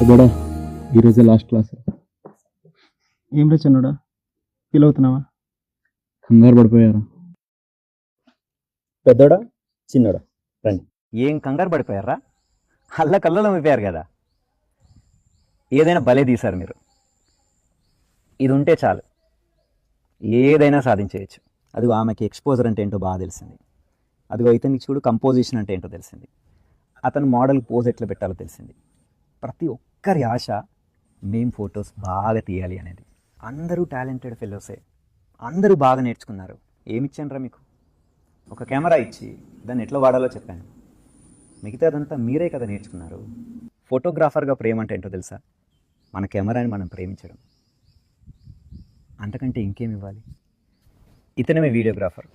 పెద్దోడా ఈరోజే last class. ఏం రా చిన్నోడా, ఫీల్ అవుతున్నావా? కంగారు పడిపోయారా? పెద్దోడా చిన్నోడా రండి. ఏం కంగారు పడిపోయారా? కళ్ళలో అయిపోయారు కదా. ఏదైనా భలే తీశారు మీరు. ఇది ఉంటే చాలు, ఏదైనా సాధించేయచ్చు. అదిగో ఆమెకి ఎక్స్పోజర్ అంటే ఏంటో బాగా తెలిసింది. అదిగో ఇతనికి చూడు కంపోజిషన్ అంటే ఏంటో తెలిసింది. అతను మోడల్ పోజ్ ఎట్లా పెట్టాలో తెలిసింది. ప్రతి ఒక్కరి ఆశ మేం ఫొటోస్ బాగా తీయాలి అనేది. అందరూ టాలెంటెడ్ ఫెలోసే, అందరూ బాగా నేర్చుకున్నారు. ఏమిచ్చానరా మీకు? ఒక కెమెరా ఇచ్చి దాన్ని ఎట్లా వాడాలో చెప్పాను. మిగతాదంతా మీరే కదా నేర్చుకున్నారు. ఫోటోగ్రాఫర్గా ప్రేమ అంటే ఏంటో తెలుసా? మన కెమెరాని మనం ప్రేమించడం. అంతకంటే ఇంకేమి ఇవ్వాలి? ఇతనే వీడియోగ్రాఫర్.